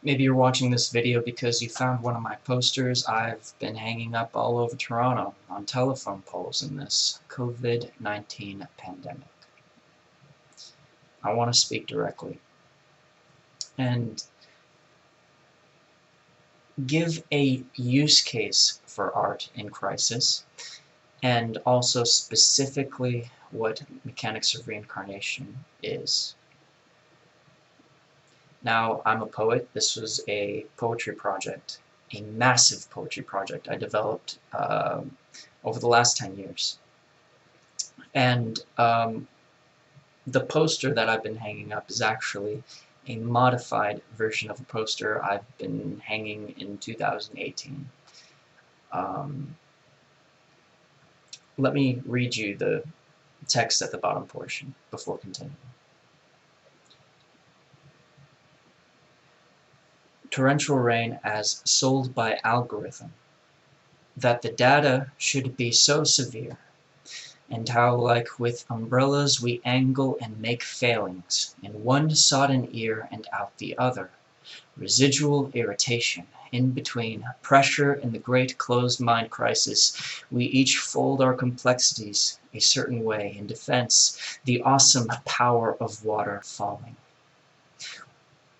Maybe you're watching this video because you found one of my posters I've been hanging up all over Toronto on telephone poles in this COVID-19 pandemic. I want to speak directly and give a use case for art in crisis, and also specifically what mechanics of reincarnation is. Now, I'm a poet. This was a poetry project, a massive poetry project I developed over the last 10 years. And the poster that I've been hanging up is actually a modified version of a poster I've been hanging in 2018. Let me read you the text at the bottom portion before continuing. Torrential rain as sold by algorithm, that the data should be so severe, and how like with umbrellas we angle and make failings, in one sodden ear and out the other, residual irritation, in between, pressure in the great closed mind crisis, we each fold our complexities a certain way in defense, the awesome power of water falling.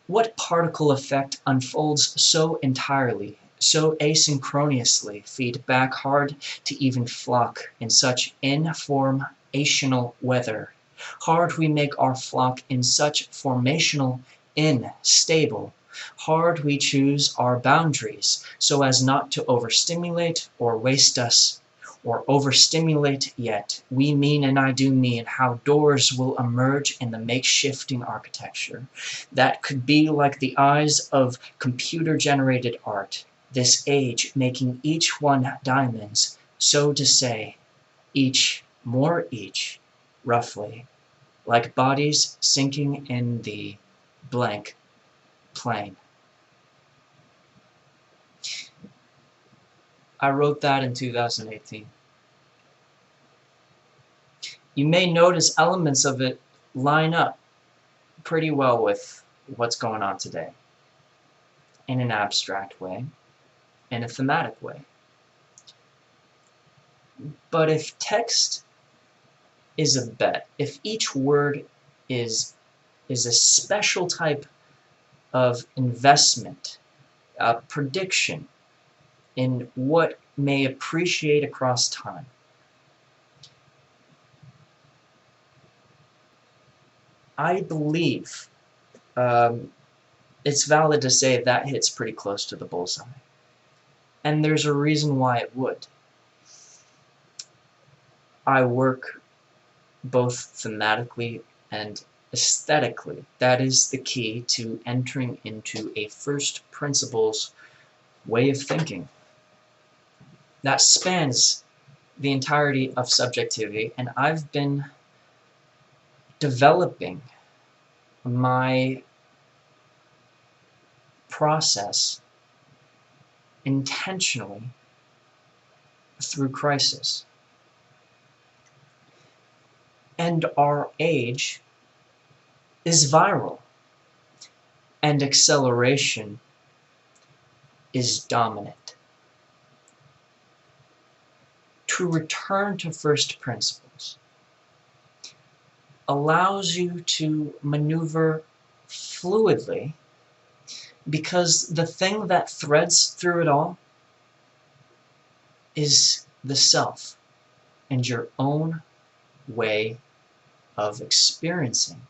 What particle effect unfolds so entirely, so asynchronously, feed back hard to even flock in such informational weather? Hard we make our flock in such formational instable. Hard we choose our boundaries so as not to overstimulate or waste us, or overstimulate yet. We mean, and I do mean, how doors will emerge in the make-shifting architecture that could be like the eyes of computer-generated art, this age making each one diamonds, so to say, each, more each, roughly, like bodies sinking in the blank plane. I wrote that in 2018. You may notice elements of it line up pretty well with what's going on today, in an abstract way, in a thematic way. But if text is a bet, if each word is a special type of investment, a prediction in what may appreciate across time, I believe it's valid to say that hits pretty close to the bullseye. And there's a reason why it would. I work both thematically and aesthetically. That is the key to entering into a first principles way of thinking that spans the entirety of subjectivity, and I've been developing my process intentionally through crisis. And our age is viral, and acceleration is dominant. To return to first principles allows you to maneuver fluidly, because the thing that threads through it all is the self and your own way of experiencing.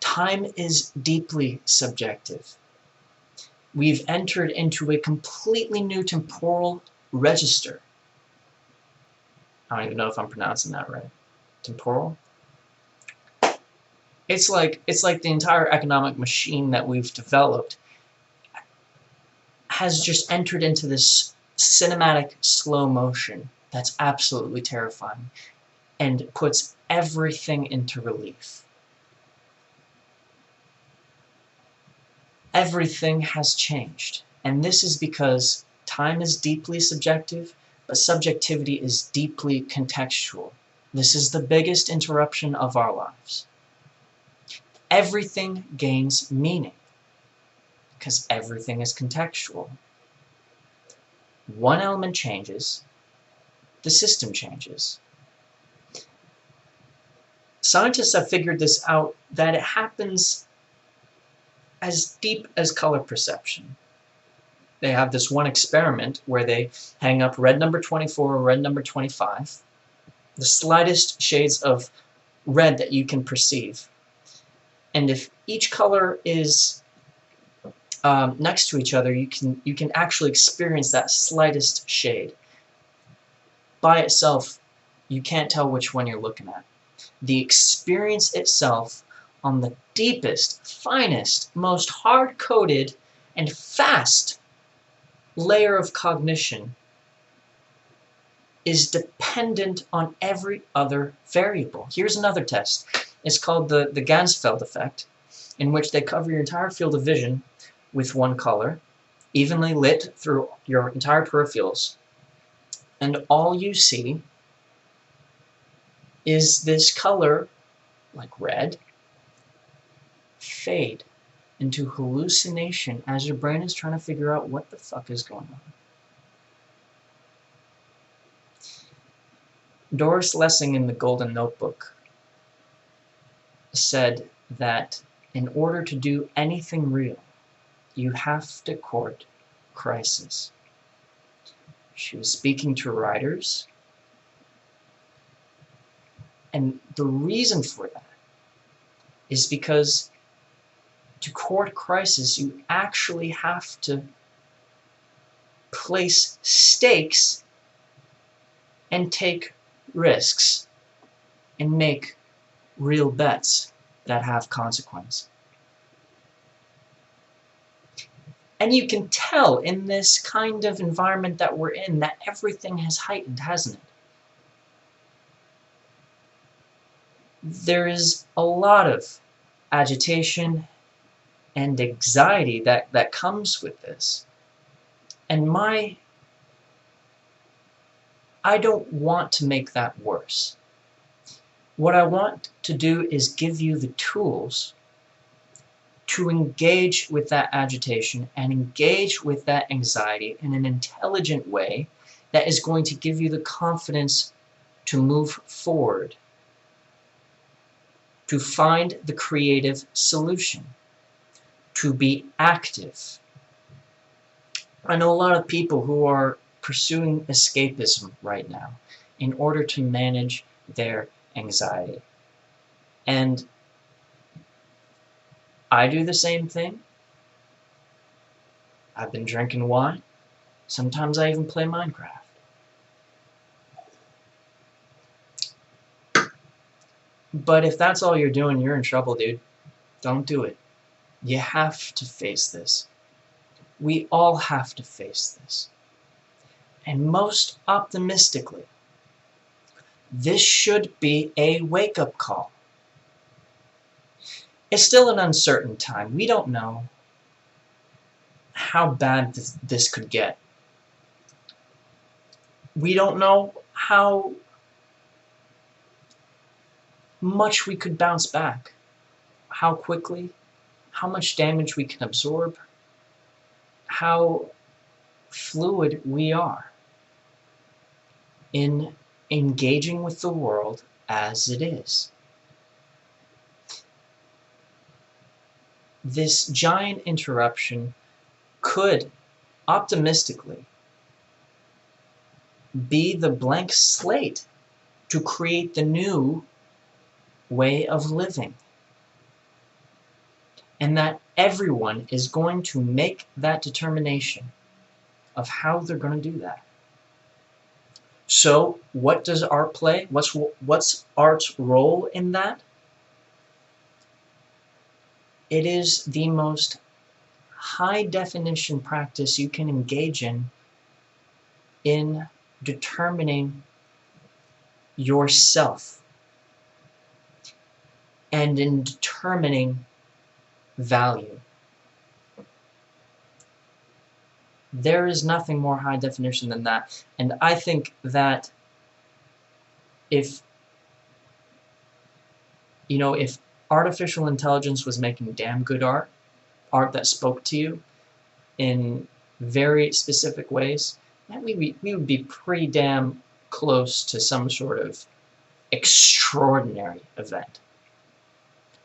Time is deeply subjective. We've entered into a completely new temporal register. I don't even know if I'm pronouncing that right. Temporal? It's like the entire economic machine that we've developed has just entered into this cinematic slow motion that's absolutely terrifying and puts everything into relief. Everything has changed, and this is because time is deeply subjective, but subjectivity is deeply contextual. This is the biggest interruption of our lives. everything gains meaning, because everything is contextual. One element changes, the system changes. Scientists have figured this out, that it happens as deep as color perception. They have this one experiment where they hang up red number 24 or red number 25, the slightest shades of red that you can perceive. And if each color is next to each other, you can actually experience that slightest shade. By itself, you can't tell which one you're looking at. The experience itself on the deepest, finest, most hard-coded, and fast layer of cognition is dependent on every other variable. Here's another test. It's called the Ganzfeld effect, in which they cover your entire field of vision with one color, evenly lit through your entire peripherals, and all you see is this color, like red, fade into hallucination as your brain is trying to figure out what the fuck is going on. Doris Lessing in The Golden Notebook said that in order to do anything real, you have to court crisis. She was speaking to writers, and the reason for that is because to court crisis, you actually have to place stakes and take risks and make real bets that have consequence. And you can tell in this kind of environment that we're in that everything has heightened, hasn't it? There is a lot of agitation and anxiety that comes with this. And I don't want to make that worse. What I want to do is give you the tools to engage with that agitation and engage with that anxiety in an intelligent way that is going to give you the confidence to move forward, to find the creative solution, to be active. I know a lot of people who are pursuing escapism right now in order to manage their anxiety. And I do the same thing. I've been drinking wine. Sometimes I even play Minecraft. But if that's all you're doing, you're in trouble, dude. Don't do it. You have to face this. We all have to face this. And most optimistically, this should be a wake-up call. It's still an uncertain time. We don't know how bad this could get. We don't know how much we could bounce back, how quickly, how much damage we can absorb, how fluid we are in engaging with the world as it is. This giant interruption could, optimistically, be the blank slate to create the new way of living. And that everyone is going to make that determination of how they're going to do that. So, what does art play? What's art's role in that? It is the most high-definition practice you can engage in determining yourself and in determining value. There is nothing more high definition than that. And I think that if artificial intelligence was making damn good art, art that spoke to you in very specific ways, then we would be pretty damn close to some sort of extraordinary event.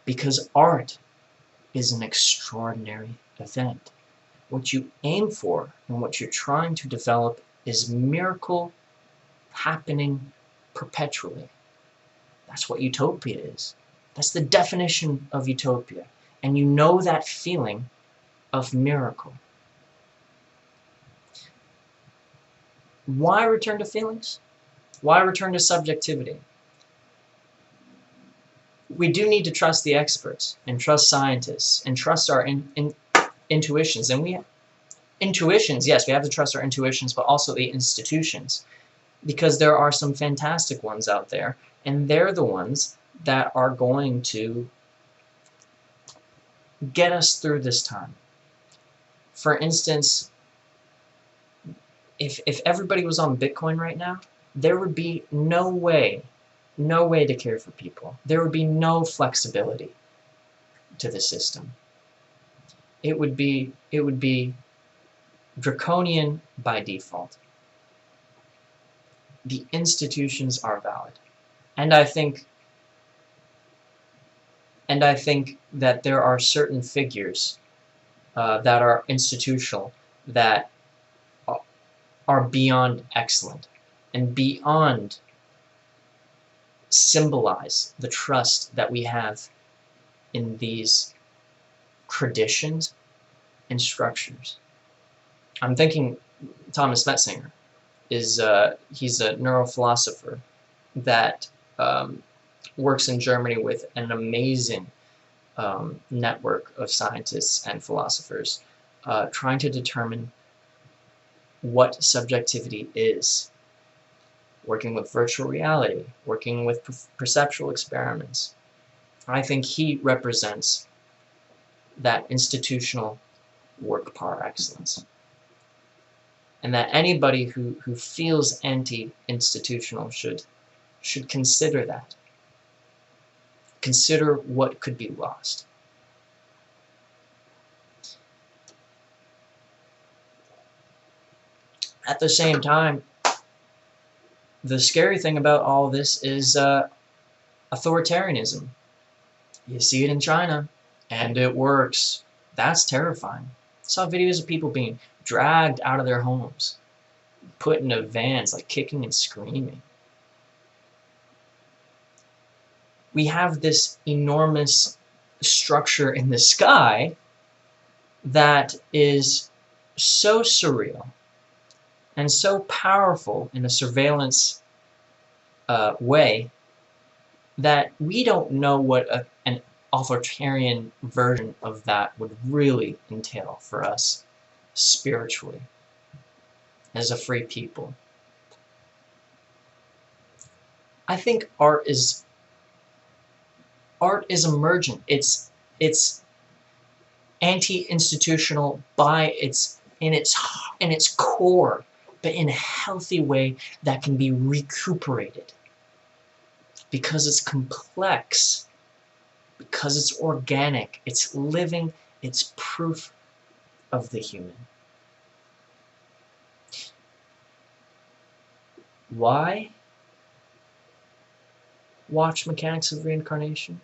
Because art is an extraordinary event. What you aim for and what you're trying to develop is miracle happening perpetually. That's what utopia is. That's the definition of utopia. And you know that feeling of miracle. Why return to feelings? Why return to subjectivity? We do need to trust the experts and trust scientists and trust our intuitions. And intuitions, yes, we have to trust our intuitions, but also the institutions. Because there are some fantastic ones out there, and they're the ones that are going to get us through this time. For instance, if everybody was on Bitcoin right now, there would be no way to care for people. There would be no flexibility to the system. It would be draconian by default. The institutions are valid. And I think that there are certain figures that are institutional that are beyond excellent and beyond symbolize the trust that we have in these traditions and structures. I'm thinking Thomas Metzinger is he's a neurophilosopher that works in Germany with an amazing network of scientists and philosophers trying to determine what subjectivity is, working with virtual reality, working with perceptual experiments. I think he represents that institutional work par excellence. And that anybody who feels anti-institutional should consider that. Consider what could be lost. At the same time, the scary thing about all this is authoritarianism. You see it in China, and it works. That's terrifying. I saw videos of people being dragged out of their homes, put into vans, like kicking and screaming. We have this enormous structure in the sky that is so surreal and so powerful in a surveillance way that we don't know what an authoritarian version of that would really entail for us spiritually as a free people. I think art is emergent. It's anti-institutional in its core, but in a healthy way that can be recuperated. Because it's complex, because it's organic, it's living, it's proof of the human. Why watch Mechanics of Reincarnation?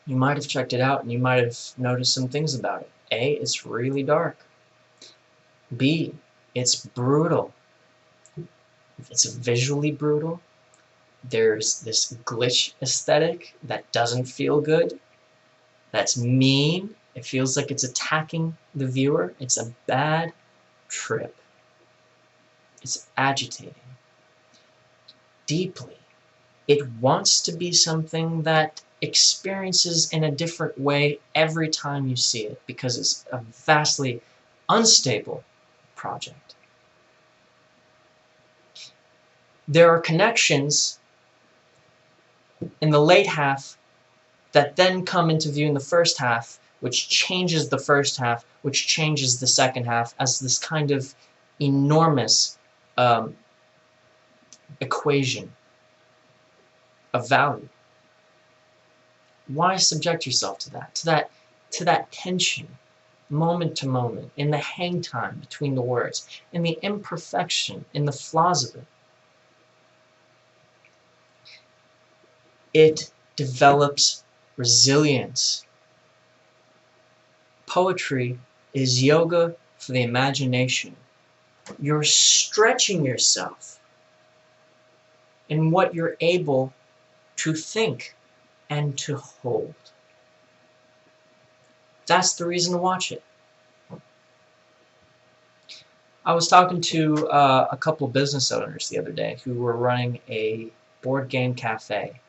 You might have checked it out and you might have noticed some things about it. A, it's really dark. B, it's brutal. It's visually brutal. There's this glitch aesthetic that doesn't feel good. That's mean. It feels like it's attacking the viewer. It's a bad trip. It's agitating. Deeply. It wants to be something that experiences in a different way every time you see it, because it's a vastly unstable project. There are connections in the late half that then come into view in the first half, which changes the first half, which changes the second half as this kind of enormous equation of value. Why subject yourself to that tension, moment to moment, in the hang time between the words, in the imperfection, in the flaws of it? It develops resilience. Poetry is yoga for the imagination. You're stretching yourself in what you're able to think and to hold. That's the reason to watch it. I was talking to a couple of business owners the other day who were running a board game cafe.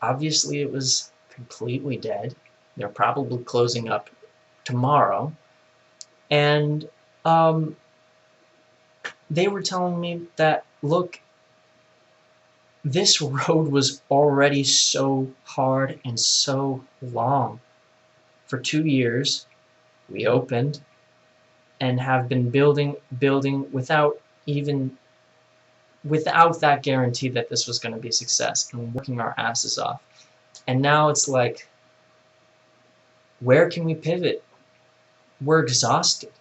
Obviously, it was completely dead. They're probably closing up tomorrow. And they were telling me that, look, this road was already so hard and so long. For 2 years, we opened and have been building without that guarantee that this was going to be a success, and working our asses off. And now it's like, where can we pivot? We're exhausted.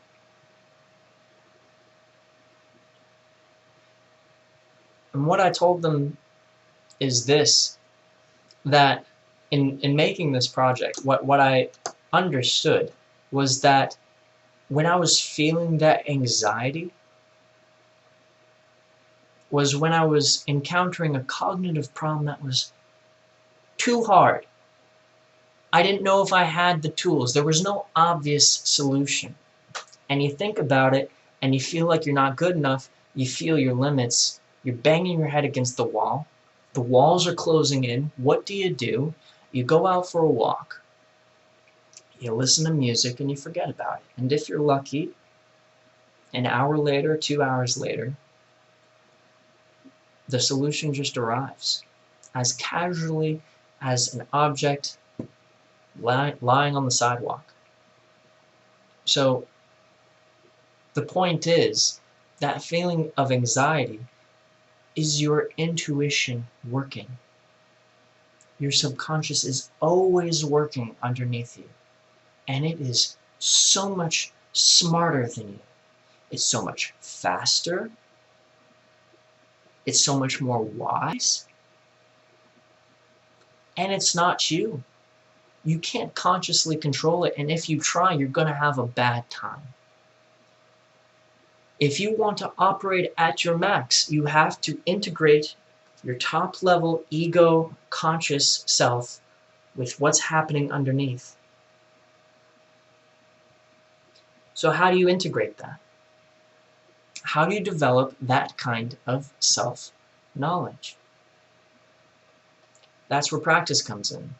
And what I told them is this, that in making this project, what I understood was that when I was feeling that anxiety was when I was encountering a cognitive problem that was too hard. I didn't know if I had the tools. There was no obvious solution. And you think about it, and you feel like you're not good enough, you feel your limits, you're banging your head against the wall, the walls are closing in. What do? You go out for a walk, you listen to music, and you forget about it. And if you're lucky, an hour later, 2 hours later, the solution just arrives, as casually as an object lying on the sidewalk. So the point is, that feeling of anxiety is your intuition working. Your subconscious is always working underneath you, and it is so much smarter than you. It's so much faster. It's so much more wise. And it's not you. You can't consciously control it, and if you try, you're going to have a bad time. If you want to operate at your max, you have to integrate your top-level ego conscious self with what's happening underneath. So how do you integrate that? How do you develop that kind of self-knowledge? That's where practice comes in.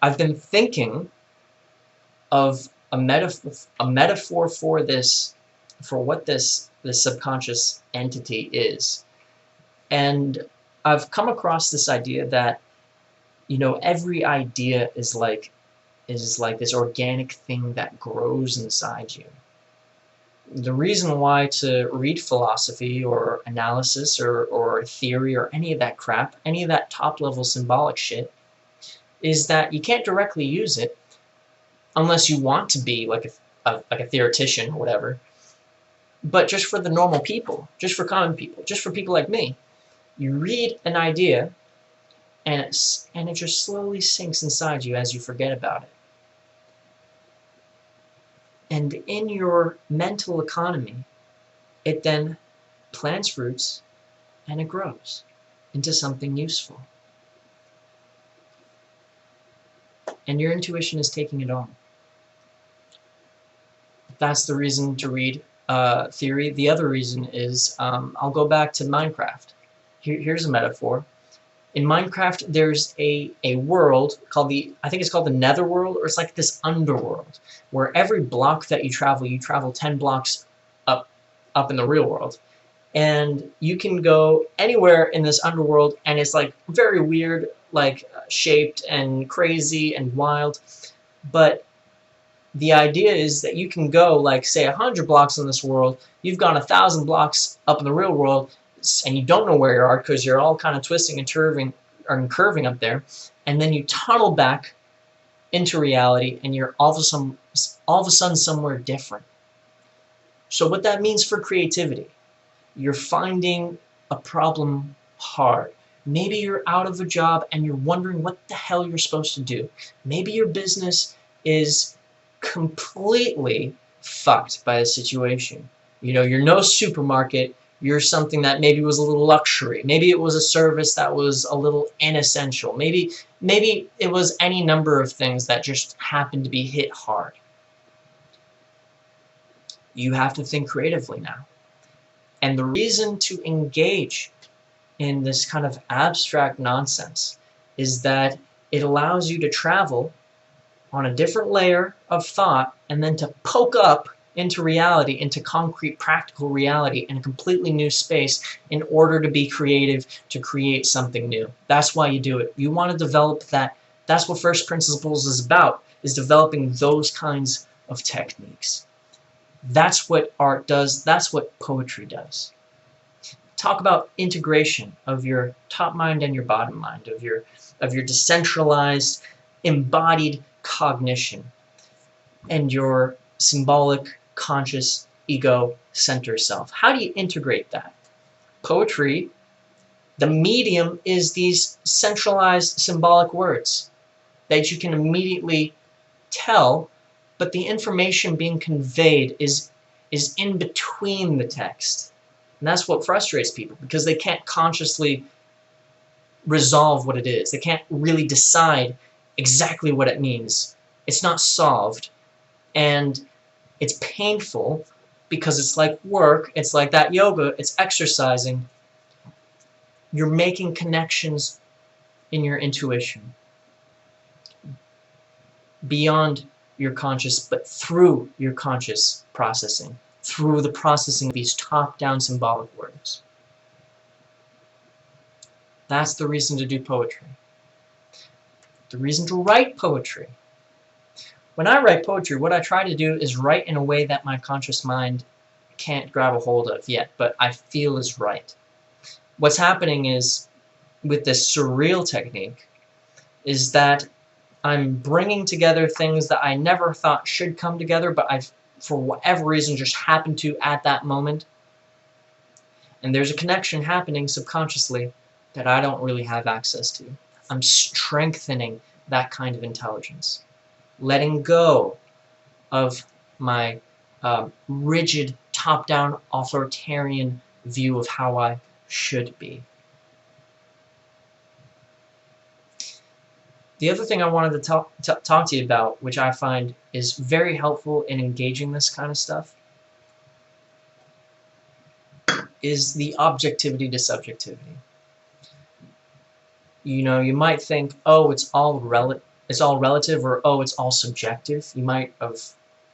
I've been thinking of a metaphor for this, for what this subconscious entity is. And I've come across this idea that, every idea is like this organic thing that grows inside you. The reason why to read philosophy or analysis or theory or any of that crap, any of that top-level symbolic shit, is that you can't directly use it unless you want to be like a theoretician or whatever. But just for the normal people, just for common people, just for people like me, you read an idea and it just slowly sinks inside you as you forget about it. And in your mental economy, it then plants roots and it grows into something useful. And your intuition is taking it on. That's the reason to read theory. The other reason is, I'll go back to Minecraft. Here's a metaphor. In Minecraft, there's a world called I think it's called the Netherworld, or it's like this underworld, where every block that you travel 10 blocks up in the real world. And you can go anywhere in this underworld, and it's like very weird, like shaped and crazy and wild. But the idea is that you can go, like, say, 100 blocks in this world, you've gone 1,000 blocks up in the real world, and you don't know where you are because you're all kind of twisting and are curving up there, and then you tunnel back into reality, and you're all of a sudden somewhere different. So what that means for creativity, you're finding a problem hard. Maybe you're out of a job and you're wondering what the hell you're supposed to do. Maybe your business is completely fucked by the situation. You know, you're no supermarket, you're something that maybe was a little luxury. Maybe it was a service that was a little inessential. Maybe it was any number of things that just happened to be hit hard. You have to think creatively now. And the reason to engage in this kind of abstract nonsense is that it allows you to travel on a different layer of thought and then to poke up into reality, into concrete, practical reality in a completely new space in order to be creative, to create something new. That's why you do it. You want to develop that. That's what First Principles is about, is developing those kinds of techniques. That's what art does. That's what poetry does. Talk about integration of your top mind and your bottom mind, of your decentralized, embodied cognition and your symbolic, conscious, ego center self. How do you integrate that? Poetry, the medium is these centralized symbolic words that you can immediately tell, but the information being conveyed is in between the text. And that's what frustrates people, because they can't consciously resolve what it is. They can't really decide exactly what it means. It's not solved. And it's painful because it's like work. It's like that yoga. It's exercising. You're making connections in your intuition beyond your conscious, but through your conscious processing, through the processing of these top-down symbolic words. That's the reason to do poetry. The reason to write poetry. When I write poetry, what I try to do is write in a way that my conscious mind can't grab a hold of yet, but I feel is right. What's happening is, with this surreal technique, is that I'm bringing together things that I never thought should come together, but I've, for whatever reason, just happened to at that moment. And there's a connection happening subconsciously that I don't really have access to. I'm strengthening that kind of intelligence. Letting go of my rigid, top-down, authoritarian view of how I should be. The other thing I wanted to talk to you about, which I find is very helpful in engaging this kind of stuff, is the objectivity to subjectivity. You know, you might think, oh, it's all relative, or oh, it's all subjective. You might have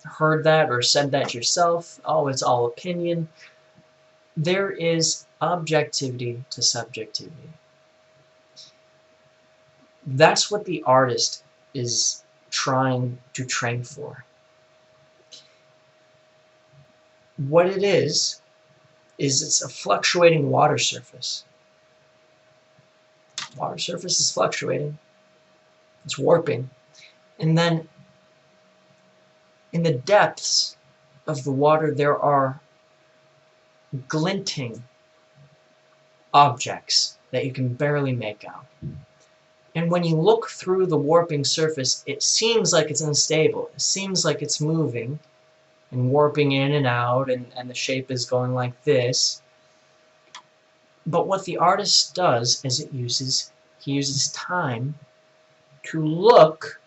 heard that or said that yourself. Oh, it's all opinion. There is objectivity to subjectivity. That's what the artist is trying to train for. What it is it's a fluctuating water surface. Water surface is fluctuating. It's warping. And then in the depths of the water there are glinting objects that you can barely make out. And when you look through the warping surface, it seems like it's unstable. It seems like it's moving and warping in and out, and the shape is going like this. But what the artist does is he uses time to look,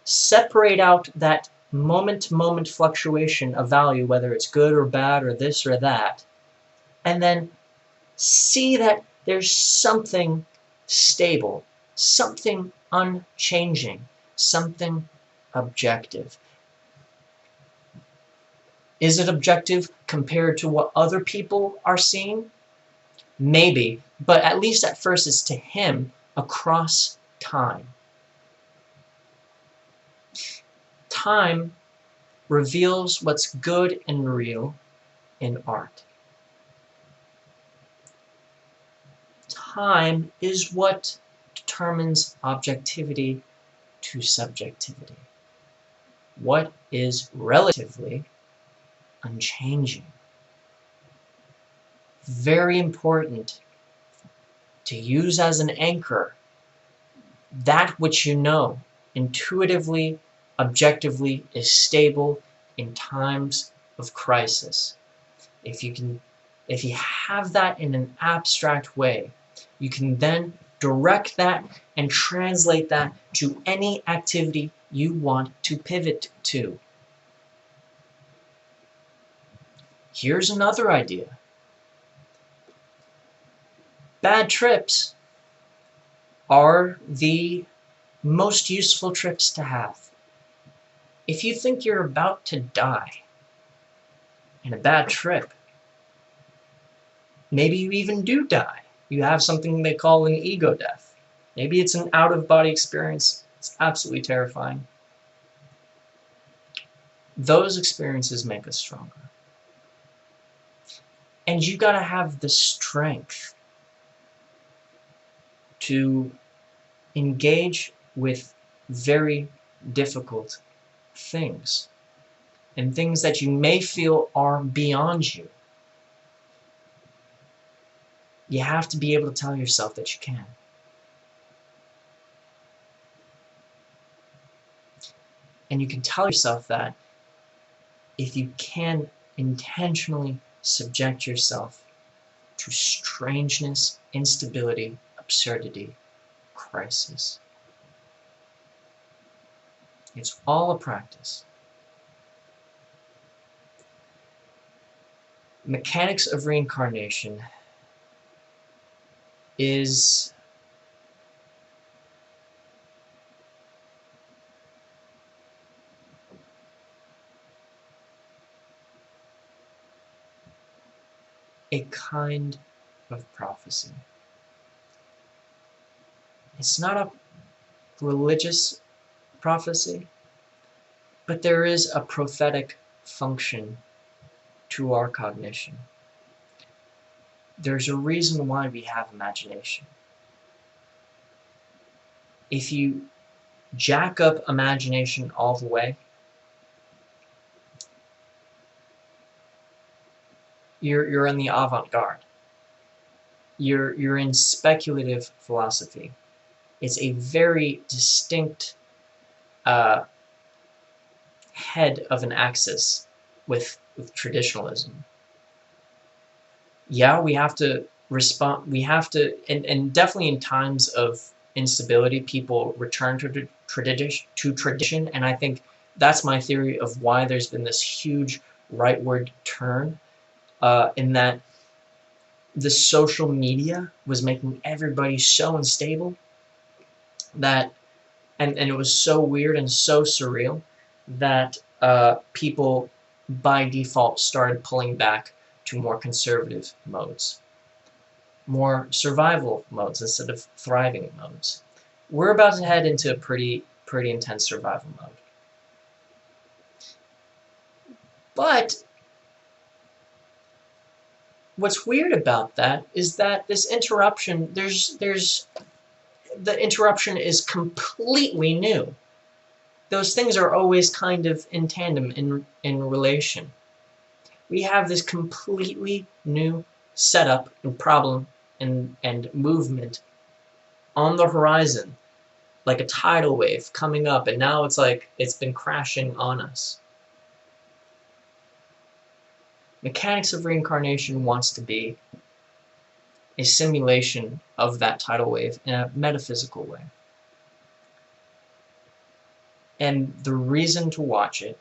separate out that moment-to-moment fluctuation of value, whether it's good or bad or this or that, and then see that there's something stable, something unchanging, something objective. Is it objective compared to what other people are seeing? Maybe, but at least at first it's to him across time. Time reveals what's good and real in art. Time is what determines objectivity to subjectivity. What is relatively unchanging. Very important to use as an anchor that which you know intuitively, objectively is stable in times of crisis. If you have that in an abstract way, you can then direct that and translate that to any activity you want to pivot to. Here's another idea. Bad trips are the most useful trips to have. If you think you're about to die in a bad trip, maybe you even do die. You have something they call an ego death. Maybe it's an out-of-body experience. It's absolutely terrifying. Those experiences make us stronger. And you gotta have the strength to engage with very difficult things and things that you may feel are beyond you. You have to be able to tell yourself that you can. And you can tell yourself that if you can intentionally subject yourself to strangeness, instability, absurdity, crisis. It's all a practice. Mechanics of reincarnation is a kind of prophecy. It's not a religious prophecy, but there is a prophetic function to our cognition. There's a reason why we have imagination. If you jack up imagination all the way, you're in the avant-garde. You're in speculative philosophy. It's a very distinct head of an axis with traditionalism. Yeah, we have to respond. We have to, and definitely in times of instability, people return to tradition, and I think that's my theory of why there's been this huge rightward turn, in that the social media was making everybody so unstable that, and it was so weird and so surreal that people by default started pulling back to more conservative modes, more survival modes instead of thriving modes. We're about to head into a pretty intense survival mode. But what's weird about that is that this interruption, the interruption is completely new. Those things are always kind of in tandem, in relation. We have this completely new setup and problem and movement on the horizon, like a tidal wave coming up, and now it's like it's been crashing on us. Mechanics of Reincarnation wants to be a simulation of that tidal wave in a metaphysical way. And the reason to watch it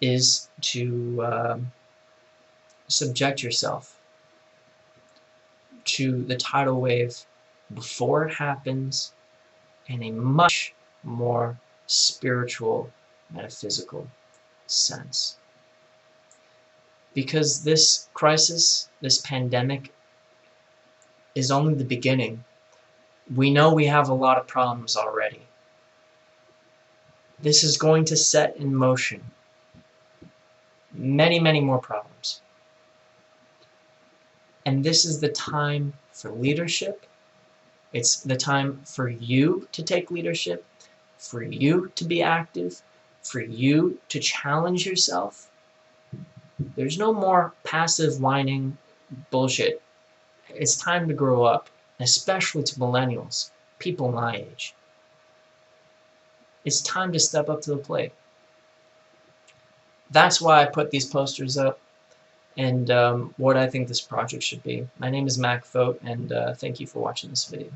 is to subject yourself to the tidal wave before it happens in a much more spiritual, metaphysical sense. Because this crisis, this pandemic, is only the beginning. We know we have a lot of problems already. This is going to set in motion many, many more problems. And this is the time for leadership It's the time for you to take leadership, for you to be active, for you to challenge yourself. There's no more passive whining bullshit. It's time to grow up, especially to millennials, people my age. It's time to step up to the plate. That's why I put these posters up and what I think this project should be. My name is Vogt, and thank you for watching this video.